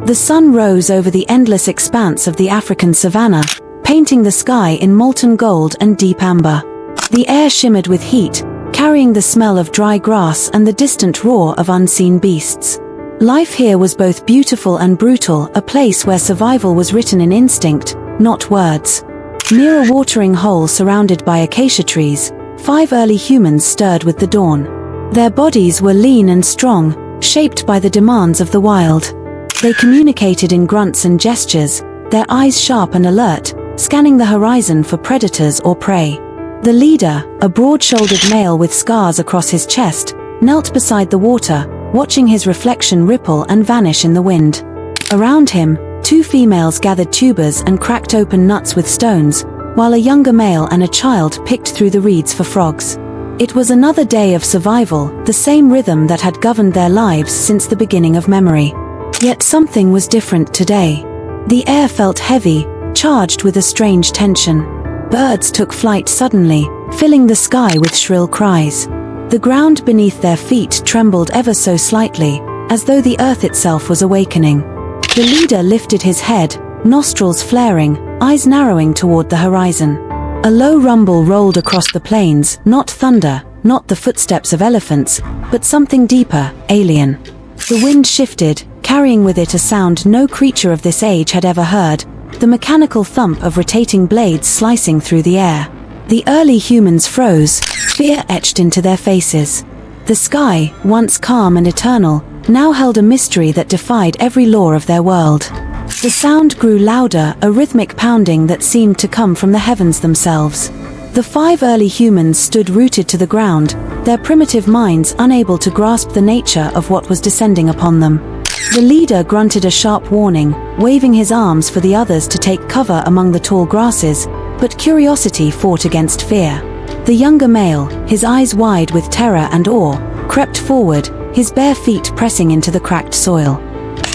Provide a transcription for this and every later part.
The sun rose over the endless expanse of the African savanna, painting the sky in molten gold and deep amber. The air shimmered with heat, carrying the smell of dry grass and the distant roar of unseen beasts. Life here was both beautiful and brutal, a place where survival was written in instinct, not words. Near a watering hole surrounded by acacia trees, 5 early humans stirred with the dawn. Their bodies were lean and strong, shaped by the demands of the wild. They communicated in grunts and gestures, their eyes sharp and alert, scanning the horizon for predators or prey. The leader, a broad-shouldered male with scars across his chest, knelt beside the water, watching his reflection ripple and vanish in the wind. Around him, 2 females gathered tubers and cracked open nuts with stones, while a younger male and a child picked through the reeds for frogs. It was another day of survival, the same rhythm that had governed their lives since the beginning of memory. Yet something was different today. The air felt heavy, charged with a strange tension. Birds took flight suddenly, filling the sky with shrill cries. The ground beneath their feet trembled ever so slightly, as though the earth itself was awakening. The leader lifted his head, nostrils flaring, eyes narrowing toward the horizon. A low rumble rolled across the plains, not thunder, not the footsteps of elephants, but something deeper, alien. The wind shifted, carrying with it a sound no creature of this age had ever heard, the mechanical thump of rotating blades slicing through the air. The early humans froze, fear etched into their faces. The sky, once calm and eternal, now held a mystery that defied every law of their world. The sound grew louder, a rhythmic pounding that seemed to come from the heavens themselves. The 5 early humans stood rooted to the ground, their primitive minds unable to grasp the nature of what was descending upon them. The leader grunted a sharp warning, waving his arms for the others to take cover among the tall grasses, but curiosity fought against fear. The younger male, his eyes wide with terror and awe, crept forward, his bare feet pressing into the cracked soil.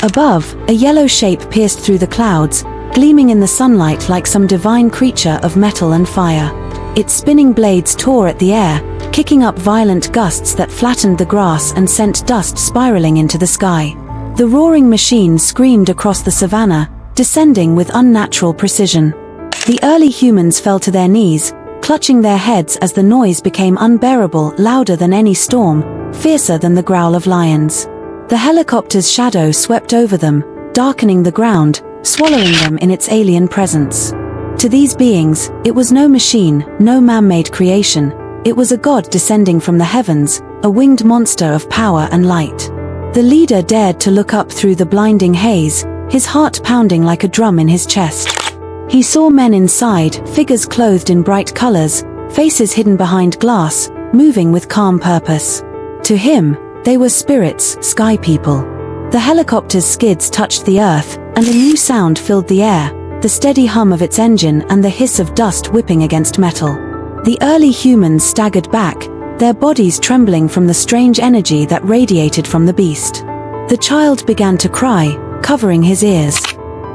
Above, a yellow shape pierced through the clouds, gleaming in the sunlight like some divine creature of metal and fire. Its spinning blades tore at the air, kicking up violent gusts that flattened the grass and sent dust spiraling into the sky. The roaring machine screamed across the savanna, descending with unnatural precision. The early humans fell to their knees, clutching their heads as the noise became unbearable, louder than any storm, fiercer than the growl of lions. The helicopter's shadow swept over them, darkening the ground, swallowing them in its alien presence. To these beings, it was no machine, no man-made creation. It was a god descending from the heavens, a winged monster of power and light. The leader dared to look up through the blinding haze, his heart pounding like a drum in his chest. He saw men inside, figures clothed in bright colors, faces hidden behind glass, moving with calm purpose. To him, they were spirits, sky people. The helicopter's skids touched the earth, and a new sound filled the air, the steady hum of its engine and the hiss of dust whipping against metal. The early humans staggered back, their bodies trembling from the strange energy that radiated from the beast. The child began to cry, covering his ears.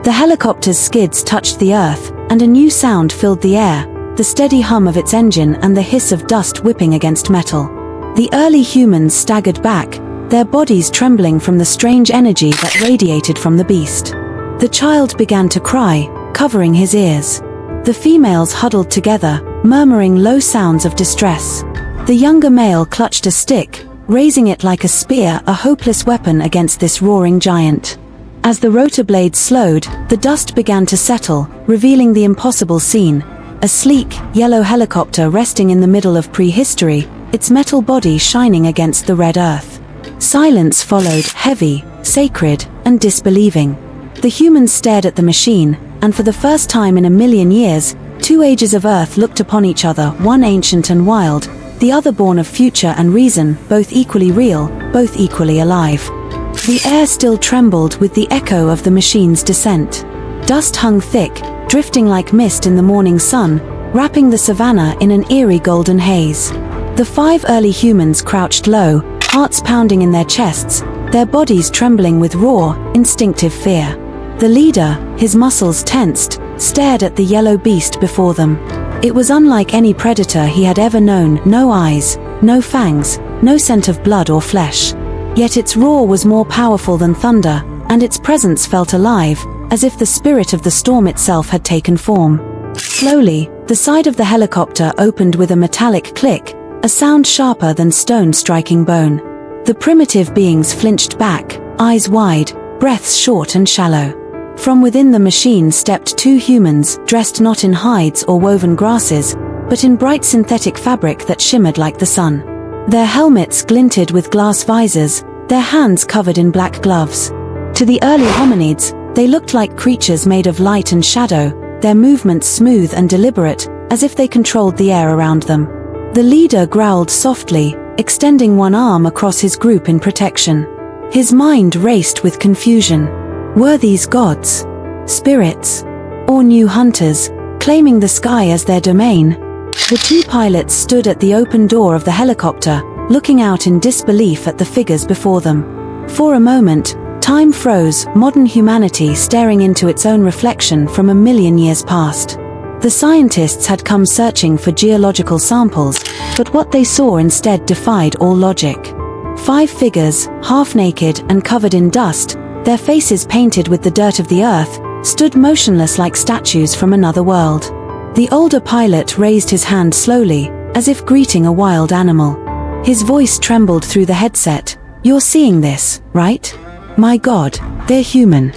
The helicopter's skids touched the earth, and a new sound filled the air, the steady hum of its engine and the hiss of dust whipping against metal. The early humans staggered back, their bodies trembling from the strange energy that radiated from the beast. The child began to cry, covering his ears. The females huddled together, murmuring low sounds of distress. The younger male clutched a stick, raising it like a spear, a hopeless weapon against this roaring giant. As the rotor blades slowed, the dust began to settle, revealing the impossible scene. A sleek, yellow helicopter resting in the middle of prehistory, its metal body shining against the red earth. Silence followed, heavy, sacred, and disbelieving. The humans stared at the machine, and for the first time in a million years, 2 ages of Earth looked upon each other, one ancient and wild, the other born of future and reason, both equally real, both equally alive. The air still trembled with the echo of the machine's descent. Dust hung thick, drifting like mist in the morning sun, wrapping the savanna in an eerie golden haze. The 5 early humans crouched low, hearts pounding in their chests, their bodies trembling with raw, instinctive fear. The leader, his muscles tensed, stared at the yellow beast before them. It was unlike any predator he had ever known, no eyes, no fangs, no scent of blood or flesh. Yet its roar was more powerful than thunder, and its presence felt alive, as if the spirit of the storm itself had taken form. Slowly, the side of the helicopter opened with a metallic click, a sound sharper than stone striking bone. The primitive beings flinched back, eyes wide, breaths short and shallow. From within the machine stepped two humans, dressed not in hides or woven grasses, but in bright synthetic fabric that shimmered like the sun. Their helmets glinted with glass visors, their hands covered in black gloves. To the early hominids, they looked like creatures made of light and shadow, their movements smooth and deliberate, as if they controlled the air around them. The leader growled softly, extending one arm across his group in protection. His mind raced with confusion. Were these gods, spirits, or new hunters, claiming the sky as their domain? The two pilots stood at the open door of the helicopter, looking out in disbelief at the figures before them. For a moment, time froze, modern humanity staring into its own reflection from a million years past. The scientists had come searching for geological samples, but what they saw instead defied all logic. 5 figures, half-naked and covered in dust, their faces painted with the dirt of the earth, stood motionless like statues from another world. The older pilot raised his hand slowly, as if greeting a wild animal. His voice trembled through the headset. "You're seeing this, right? My God, they're human."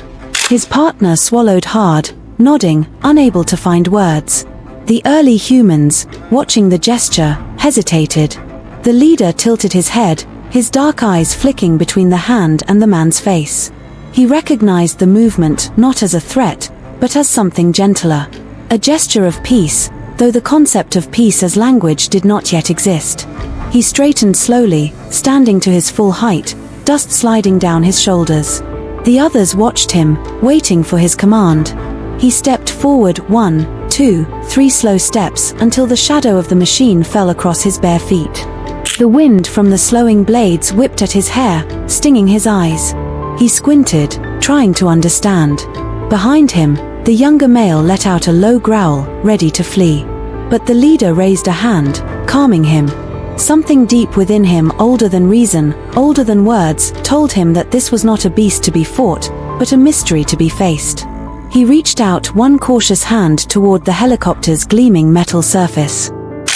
His partner swallowed hard, nodding, unable to find words. The early humans, watching the gesture, hesitated. The leader tilted his head, his dark eyes flicking between the hand and the man's face. He recognized the movement not as a threat, but as something gentler. A gesture of peace, though the concept of peace as language did not yet exist. He straightened slowly, standing to his full height, dust sliding down his shoulders. The others watched him, waiting for his command. He stepped forward 1, 2, 3 slow steps until the shadow of the machine fell across his bare feet. The wind from the slowing blades whipped at his hair, stinging his eyes. He squinted, trying to understand. Behind him, the younger male let out a low growl, ready to flee. But the leader raised a hand, calming him. Something deep within him, older than reason, older than words, told him that this was not a beast to be fought, but a mystery to be faced. He reached out one cautious hand toward the helicopter's gleaming metal surface.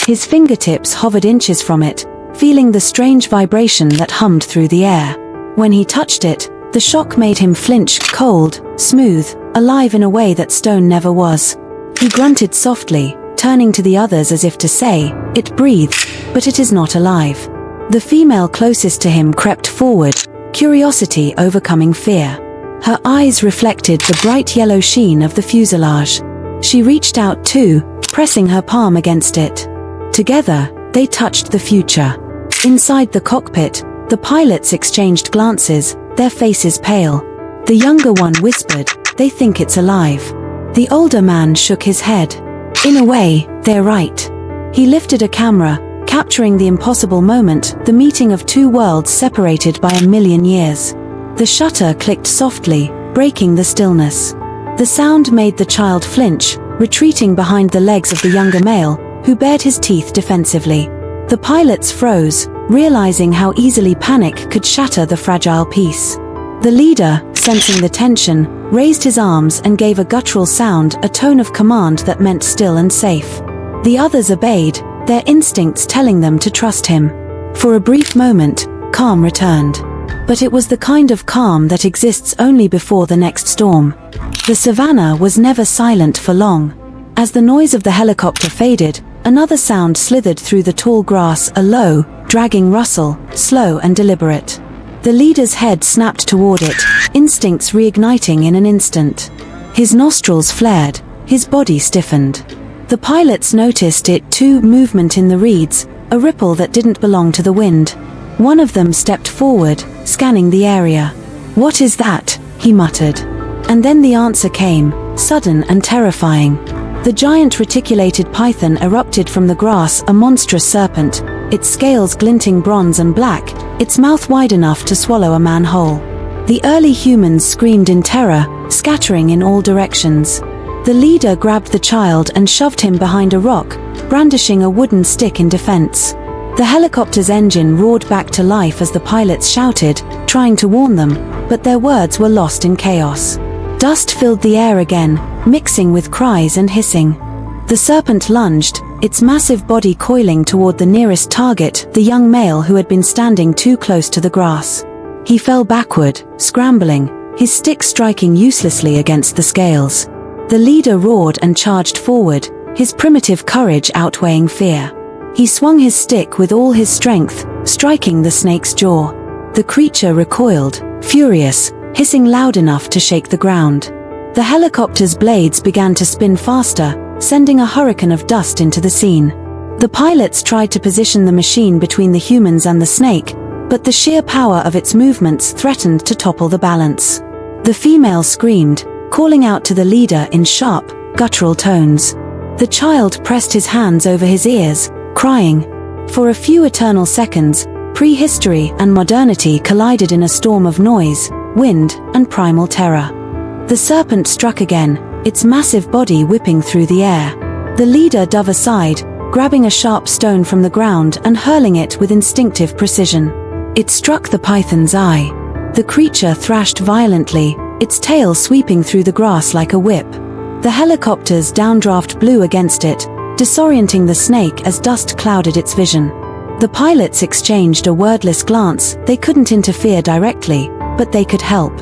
His fingertips hovered inches from it, feeling the strange vibration that hummed through the air. When he touched it, the shock made him flinch, cold, smooth, alive in a way that stone never was. He grunted softly, turning to the others as if to say, "It breathes, but it is not alive." The female closest to him crept forward, curiosity overcoming fear. Her eyes reflected the bright yellow sheen of the fuselage. She reached out too, pressing her palm against it. Together, they touched the future. Inside the cockpit, the pilots exchanged glances, their faces pale. The younger one whispered, "They think it's alive." The older man shook his head. "In a way, they're right." He lifted a camera, capturing the impossible moment, the meeting of two worlds separated by a million years. The shutter clicked softly, breaking the stillness. The sound made the child flinch, retreating behind the legs of the younger male, who bared his teeth defensively. The pilots froze, realizing how easily panic could shatter the fragile peace. The leader, sensing the tension, raised his arms and gave a guttural sound, a tone of command that meant still and safe. The others obeyed, their instincts telling them to trust him. For a brief moment, calm returned. But it was the kind of calm that exists only before the next storm. The Savanna was never silent for long. As the noise of the helicopter faded, another sound slithered through the tall grass, a low, dragging rustle, slow and deliberate. The leader's head snapped toward it, instincts reigniting in an instant. His nostrils flared, his body stiffened. The pilots noticed it too, movement in the reeds, a ripple that didn't belong to the wind. One of them stepped forward, scanning the area. "What is that?" he muttered. And then the answer came, sudden and terrifying. The giant reticulated python erupted from the grass, a monstrous serpent, its scales glinting bronze and black, its mouth wide enough to swallow a man whole. The early humans screamed in terror, scattering in all directions. The leader grabbed the child and shoved him behind a rock, brandishing a wooden stick in defense. The helicopter's engine roared back to life as the pilots shouted, trying to warn them, but their words were lost in chaos. Dust filled the air again, mixing with cries and hissing. The serpent lunged, its massive body coiling toward the nearest target, the young male who had been standing too close to the grass. He fell backward, scrambling, his stick striking uselessly against the scales. The leader roared and charged forward, his primitive courage outweighing fear. He swung his stick with all his strength, striking the snake's jaw. The creature recoiled, furious, hissing loud enough to shake the ground. The helicopter's blades began to spin faster, sending a hurricane of dust into the scene. The pilots tried to position the machine between the humans and the snake, but the sheer power of its movements threatened to topple the balance. The female screamed, calling out to the leader in sharp, guttural tones. The child pressed his hands over his ears, crying. For a few eternal seconds, prehistory and modernity collided in a storm of noise, wind, and primal terror. The serpent struck again, its massive body whipping through the air. The leader dove aside, grabbing a sharp stone from the ground and hurling it with instinctive precision. It struck the python's eye. The creature thrashed violently, its tail sweeping through the grass like a whip. The helicopter's downdraft blew against it, disorienting the snake as dust clouded its vision. The pilots exchanged a wordless glance. They couldn't interfere directly, but they could help.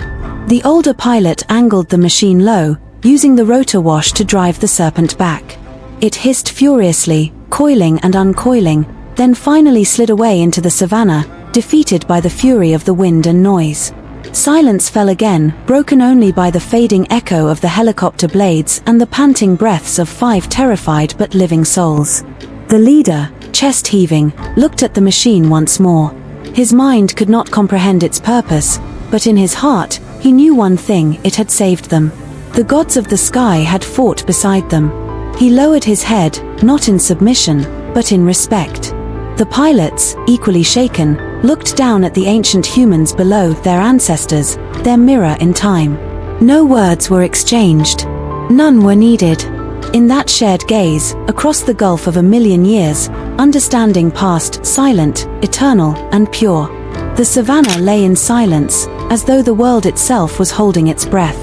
The older pilot angled the machine low, using the rotor wash to drive the serpent back. It hissed furiously, coiling and uncoiling, then finally slid away into the savanna, defeated by the fury of the wind and noise. Silence fell again, broken only by the fading echo of the helicopter blades and the panting breaths of 5 terrified but living souls. The leader, chest heaving, looked at the machine once more. His mind could not comprehend its purpose, but in his heart, he knew one thing: it had saved them. The gods of the sky had fought beside them. He lowered his head, not in submission, but in respect. The pilots, equally shaken, looked down at the ancient humans below, their ancestors, their mirror in time. No words were exchanged. None were needed. In that shared gaze, across the gulf of 1,000,000 years, understanding passed, silent, eternal, and pure. The savanna lay in silence, as though the world itself was holding its breath.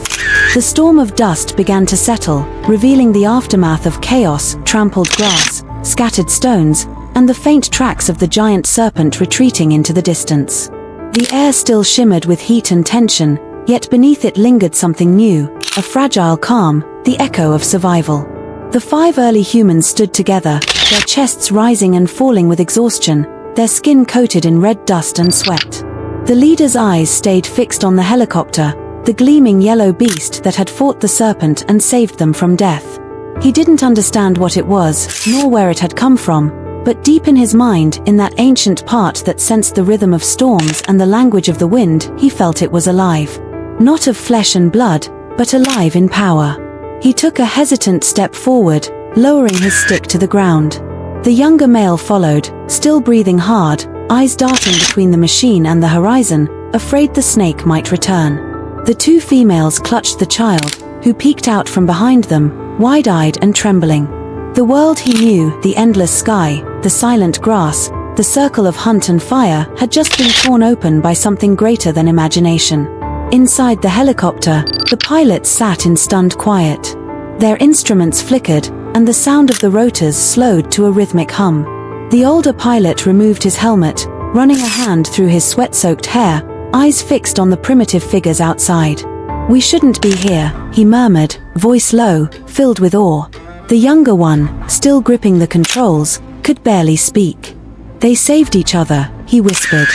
The storm of dust began to settle, revealing the aftermath of chaos: trampled grass, scattered stones, and the faint tracks of the giant serpent retreating into the distance. The air still shimmered with heat and tension, yet beneath it lingered something new, a fragile calm, the echo of survival. The 5 early humans stood together, their chests rising and falling with exhaustion, their skin coated in red dust and sweat. The leader's eyes stayed fixed on the helicopter, the gleaming yellow beast that had fought the serpent and saved them from death. He didn't understand what it was, nor where it had come from, but deep in his mind, in that ancient part that sensed the rhythm of storms and the language of the wind, he felt it was alive. Not of flesh and blood, but alive in power. He took a hesitant step forward, lowering his stick to the ground. The younger male followed, still breathing hard, eyes darting between the machine and the horizon, afraid the snake might return. The 2 females clutched the child, who peeked out from behind them, wide-eyed and trembling. The world he knew, the endless sky, the silent grass, the circle of hunt and fire, had just been torn open by something greater than imagination. Inside the helicopter, the pilots sat in stunned quiet. Their instruments flickered, and the sound of the rotors slowed to a rhythmic hum. The older pilot removed his helmet, running a hand through his sweat-soaked hair, eyes fixed on the primitive figures outside. "We shouldn't be here," he murmured, voice low, filled with awe. The younger one, still gripping the controls, could barely speak. "They saved each other," he whispered.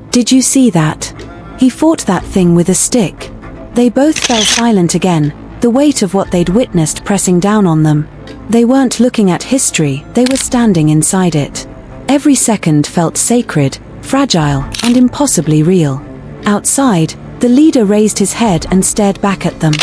"Did you see that? He fought that thing with a stick." They both fell silent again, the weight of what they'd witnessed pressing down on them. They weren't looking at history, they were standing inside it. Every second felt sacred, fragile, and impossibly real. Outside, the leader raised his head and stared back at them.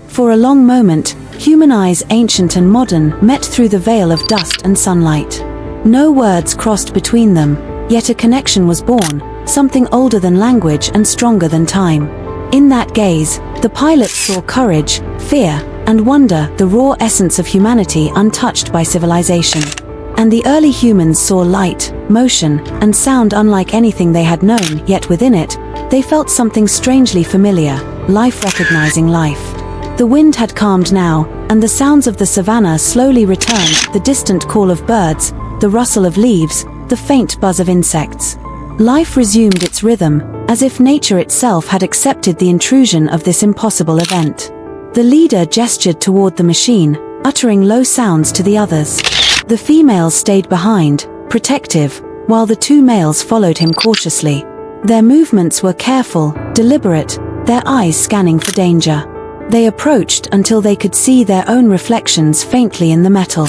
For a long moment, human eyes, ancient and modern, met through the veil of dust and sunlight. No words crossed between them, yet a connection was born, something older than language and stronger than time. In that gaze, the pilots saw courage, fear, and wonder, the raw essence of humanity untouched by civilization. And the early humans saw light, motion, and sound unlike anything they had known, yet within it, they felt something strangely familiar, life recognizing life. The wind had calmed now, and the sounds of the savannah slowly returned, the distant call of birds, the rustle of leaves, the faint buzz of insects. Life resumed its rhythm, as if nature itself had accepted the intrusion of this impossible event. The leader gestured toward the machine, uttering low sounds to the others. The females stayed behind, protective, while the two males followed him cautiously. Their movements were careful, deliberate, their eyes scanning for danger. They approached until they could see their own reflections faintly in the metal.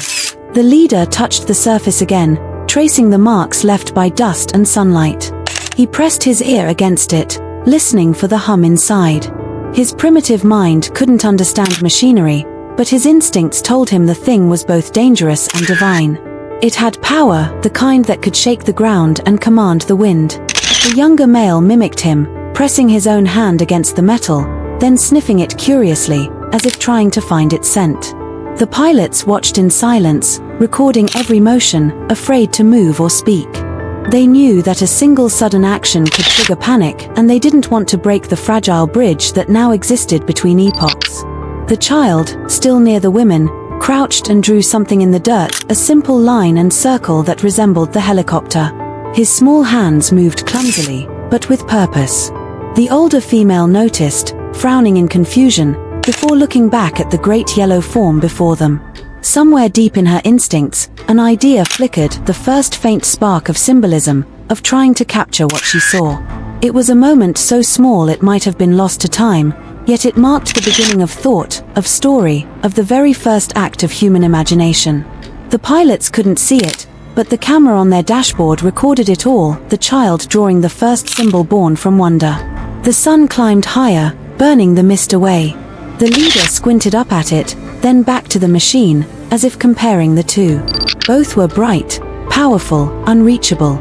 The leader touched the surface again, tracing the marks left by dust and sunlight. He pressed his ear against it, listening for the hum inside. His primitive mind couldn't understand machinery, but his instincts told him the thing was both dangerous and divine. It had power, the kind that could shake the ground and command the wind. The younger male mimicked him, pressing his own hand against the metal, then sniffing it curiously, as if trying to find its scent. The pilots watched in silence, recording every motion, afraid to move or speak. They knew that a single sudden action could trigger panic, and they didn't want to break the fragile bridge that now existed between epochs. The child, still near the women, crouched and drew something in the dirt, a simple line and circle that resembled the helicopter. His small hands moved clumsily, but with purpose. The older female noticed, frowning in confusion, before looking back at the great yellow form before them. Somewhere deep in her instincts, an idea flickered, the first faint spark of symbolism, of trying to capture what she saw. It was a moment so small it might have been lost to time, yet it marked the beginning of thought, of story, of the very first act of human imagination. The pilots couldn't see it, but the camera on their dashboard recorded it all, the child drawing the first symbol born from wonder. The sun climbed higher, burning the mist away. The leader squinted up at it, then back to the machine, as if comparing the two. Both were bright, powerful, unreachable.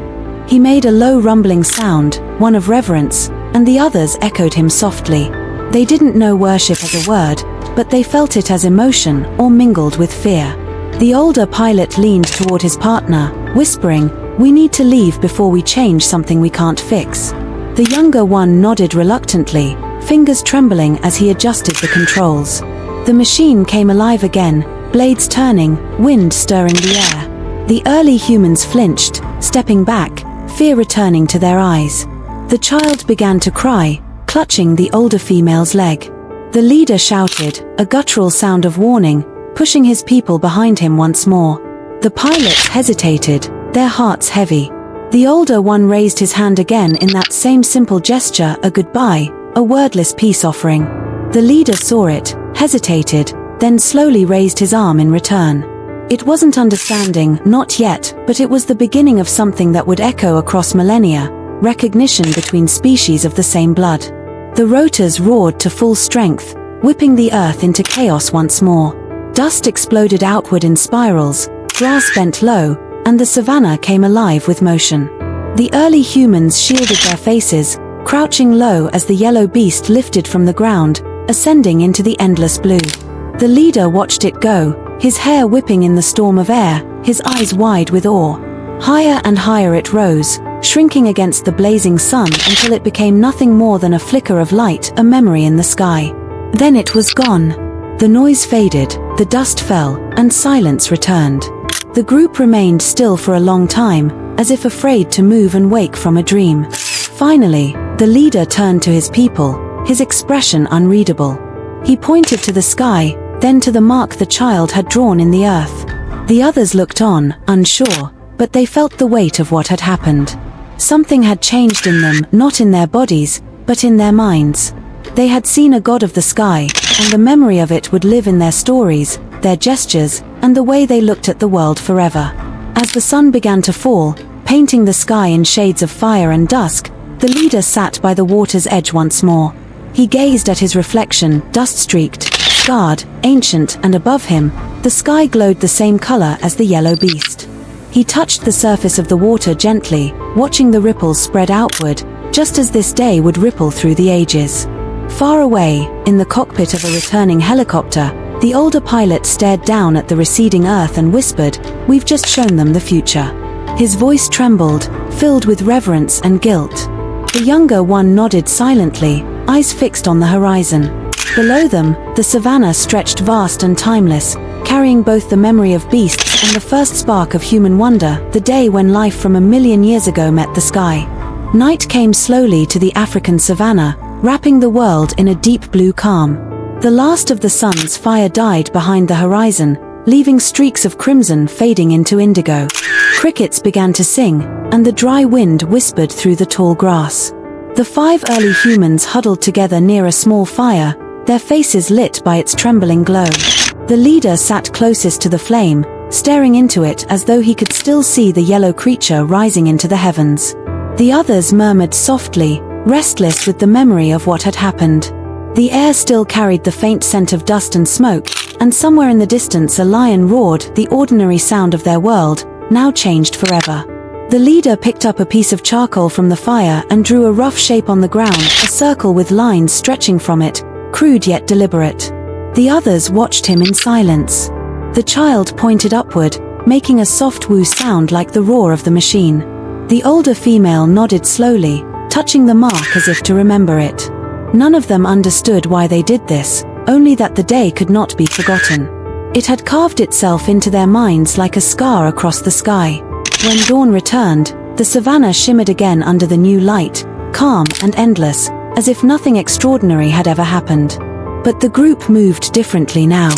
He made a low rumbling sound, one of reverence, and the others echoed him softly. They didn't know worship as a word, but they felt it as emotion, or mingled with fear. The older pilot leaned toward his partner, whispering, "We need to leave before we change something we can't fix." The younger one nodded reluctantly, fingers trembling as he adjusted the controls. The machine came alive again, blades turning, wind stirring the air. The early humans flinched, stepping back, fear returning to their eyes. The child began to cry, clutching the older female's leg. The leader shouted, a guttural sound of warning, pushing his people behind him once more. The pilots hesitated, their hearts heavy. The older one raised his hand again in that same simple gesture, a goodbye, a wordless peace offering. The leader saw it, hesitated, then slowly raised his arm in return. It wasn't understanding, not yet, but it was the beginning of something that would echo across millennia, recognition between species of the same blood. The rotors roared to full strength, whipping the earth into chaos once more. Dust exploded outward in spirals, grass bent low, and the savannah came alive with motion. The early humans shielded their faces, crouching low as the yellow beast lifted from the ground, ascending into the endless blue. The leader watched it go, his hair whipping in the storm of air, his eyes wide with awe. Higher and higher it rose, shrinking against the blazing sun until it became nothing more than a flicker of light, a memory in the sky. Then it was gone. The noise faded, the dust fell, and silence returned. The group remained still for a long time, as if afraid to move and wake from a dream. Finally, the leader turned to his people, his expression unreadable. He pointed to the sky, then to the mark the child had drawn in the earth. The others looked on, unsure, but they felt the weight of what had happened. Something had changed in them, not in their bodies, but in their minds. They had seen a god of the sky, and the memory of it would live in their stories, their gestures, and the way they looked at the world forever. As the sun began to fall, painting the sky in shades of fire and dusk, the leader sat by the water's edge once more. He gazed at his reflection, dust-streaked, scarred, ancient, and above him, the sky glowed the same color as the yellow beast. He touched the surface of the water gently, watching the ripples spread outward, just as this day would ripple through the ages. Far away, in the cockpit of a returning helicopter, the older pilot stared down at the receding earth and whispered, "We've just shown them the future." His voice trembled, filled with reverence and guilt. The younger one nodded silently, eyes fixed on the horizon. Below them, the savanna stretched vast and timeless, carrying both the memory of beasts and the first spark of human wonder, the day when life from 1,000,000 years ago met the sky. Night came slowly to the African savanna, wrapping the world in a deep blue calm. The last of the sun's fire died behind the horizon, leaving streaks of crimson fading into indigo. Crickets began to sing, and the dry wind whispered through the tall grass. The 5 early humans huddled together near a small fire, their faces lit by its trembling glow. The leader sat closest to the flame, staring into it as though he could still see the yellow creature rising into the heavens. The others murmured softly, restless with the memory of what had happened. The air still carried the faint scent of dust and smoke, and somewhere in the distance a lion roared, the ordinary sound of their world, now changed forever. The leader picked up a piece of charcoal from the fire and drew a rough shape on the ground, a circle with lines stretching from it, crude yet deliberate. The others watched him in silence. The child pointed upward, making a soft woo sound like the roar of the machine. The older female nodded slowly, touching the mark as if to remember it. None of them understood why they did this, only that the day could not be forgotten. It had carved itself into their minds like a scar across the sky. When dawn returned, the savanna shimmered again under the new light, calm and endless, as if nothing extraordinary had ever happened. But the group moved differently now.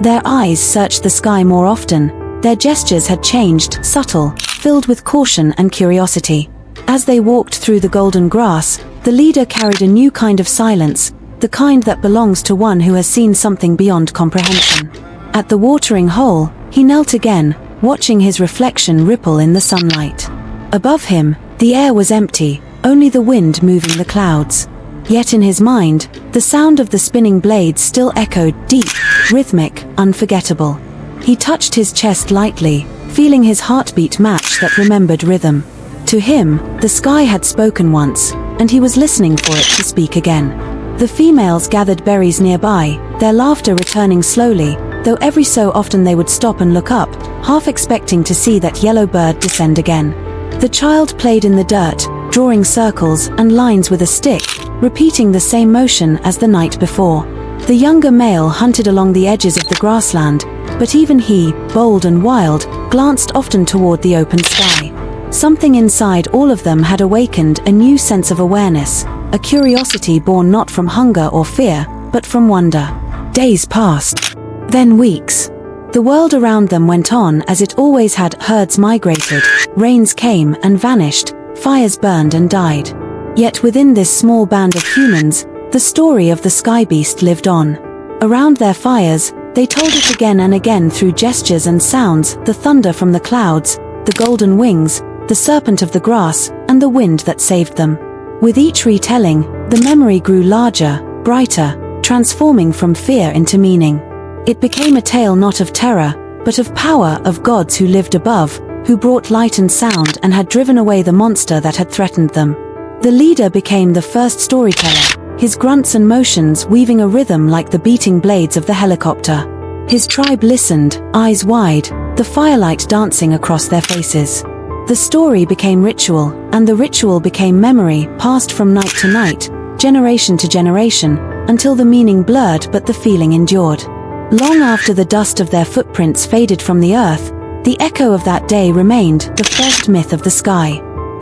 Their eyes searched the sky more often, their gestures had changed, subtle, filled with caution and curiosity. As they walked through the golden grass, the leader carried a new kind of silence, the kind that belongs to one who has seen something beyond comprehension. At the watering hole, he knelt again, watching his reflection ripple in the sunlight. Above him, the air was empty, only the wind moving the clouds. Yet in his mind, the sound of the spinning blades still echoed, deep, rhythmic, unforgettable. He touched his chest lightly, feeling his heartbeat match that remembered rhythm. To him, the sky had spoken once, and he was listening for it to speak again. The females gathered berries nearby, their laughter returning slowly, though every so often they would stop and look up, half expecting to see that yellow bird descend again. The child played in the dirt, drawing circles and lines with a stick, repeating the same motion as the night before. The younger male hunted along the edges of the grassland, but even he, bold and wild, glanced often toward the open sky. Something inside all of them had awakened a new sense of awareness, a curiosity born not from hunger or fear, but from wonder. Days passed. Then weeks. The world around them went on as it always had. Herds migrated, rains came and vanished, fires burned and died. Yet within this small band of humans, the story of the sky beast lived on. Around their fires, they told it again and again through gestures and sounds, the thunder from the clouds, the golden wings, the serpent of the grass, and the wind that saved them. With each retelling, the memory grew larger, brighter, transforming from fear into meaning. It became a tale not of terror, but of power, of gods who lived above, who brought light and sound and had driven away the monster that had threatened them. The leader became the first storyteller, his grunts and motions weaving a rhythm like the beating blades of the helicopter. His tribe listened, eyes wide, the firelight dancing across their faces. The story became ritual, and the ritual became memory, passed from night to night, generation to generation, until the meaning blurred but the feeling endured. Long after the dust of their footprints faded from the earth, the echo of that day remained, the first myth of the sky.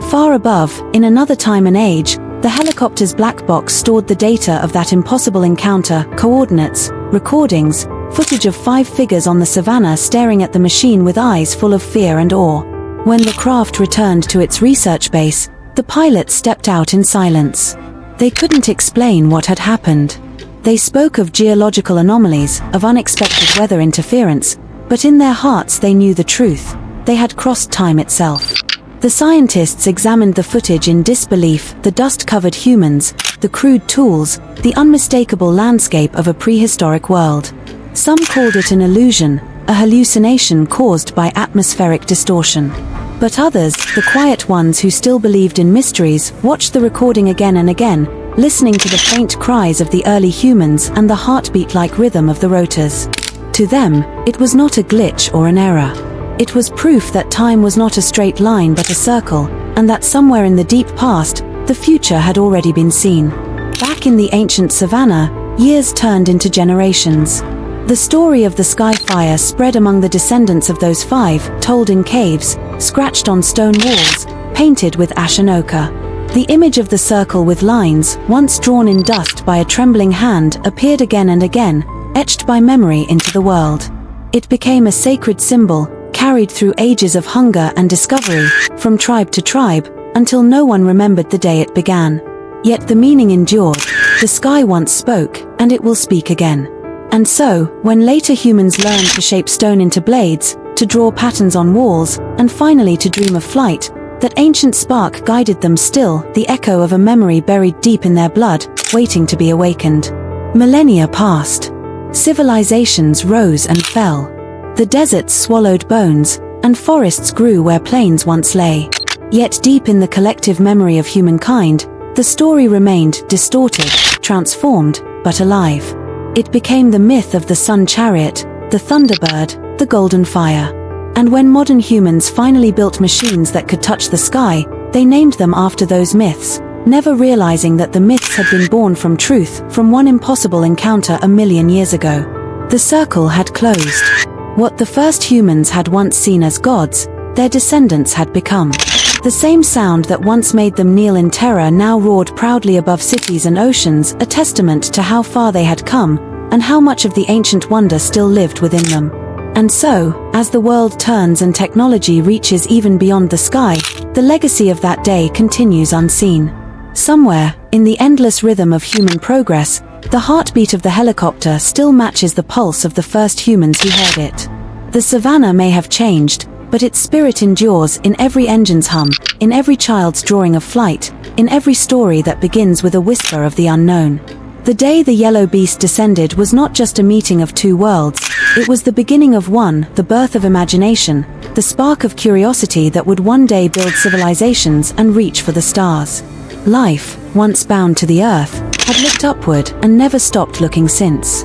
Far above, in another time and age, the helicopter's black box stored the data of that impossible encounter, coordinates, recordings, footage of 5 figures on the savanna staring at the machine with eyes full of fear and awe. When the craft returned to its research base, the pilots stepped out in silence. They couldn't explain what had happened. They spoke of geological anomalies, of unexpected weather interference, but in their hearts they knew the truth. They had crossed time itself. The scientists examined the footage in disbelief, the dust-covered humans, the crude tools, the unmistakable landscape of a prehistoric world. Some called it an illusion, a hallucination caused by atmospheric distortion. But others, the quiet ones who still believed in mysteries, watched the recording again and again, listening to the faint cries of the early humans and the heartbeat-like rhythm of the rotors. To them, it was not a glitch or an error. It was proof that time was not a straight line but a circle, and that somewhere in the deep past, The future had already been seen. Back in the ancient Savanna, years turned into generations. The story of the sky fire spread among the descendants of those 5, told in caves, scratched on stone walls, painted with ash and ochre. The image of the circle with lines, once drawn in dust by a trembling hand, appeared again and again, etched by memory into the world. It became a sacred symbol, carried through ages of hunger and discovery, from tribe to tribe, until no one remembered the day it began. Yet the meaning endured. The sky once spoke, and it will speak again. And so, when later humans learned to shape stone into blades, to draw patterns on walls, and finally to dream of flight, that ancient spark guided them still, the echo of a memory buried deep in their blood, waiting to be awakened. Millennia passed. Civilizations rose and fell. The deserts swallowed bones, and forests grew where plains once lay. Yet deep in the collective memory of humankind, the story remained distorted, transformed, but alive. It became the myth of the sun chariot, the thunderbird, the golden fire. And when modern humans finally built machines that could touch the sky, they named them after those myths, never realizing that the myths had been born from truth, from one impossible encounter a million years ago. The circle had closed. What the first humans had once seen as gods, their descendants had become. The same sound that once made them kneel in terror now roared proudly above cities and oceans, a testament to how far they had come, and how much of the ancient wonder still lived within them. And so, as the world turns and technology reaches even beyond the sky, the legacy of that day continues unseen. Somewhere, in the endless rhythm of human progress, the heartbeat of the helicopter still matches the pulse of the first humans who heard it. The Savanna may have changed, but its spirit endures in every engine's hum, in every child's drawing of flight, in every story that begins with a whisper of the unknown. The day the yellow beast descended was not just a meeting of 2 worlds, it was the beginning of one, the birth of imagination, the spark of curiosity that would one day build civilizations and reach for the stars. Life, once bound to the earth, had looked upward and never stopped looking since.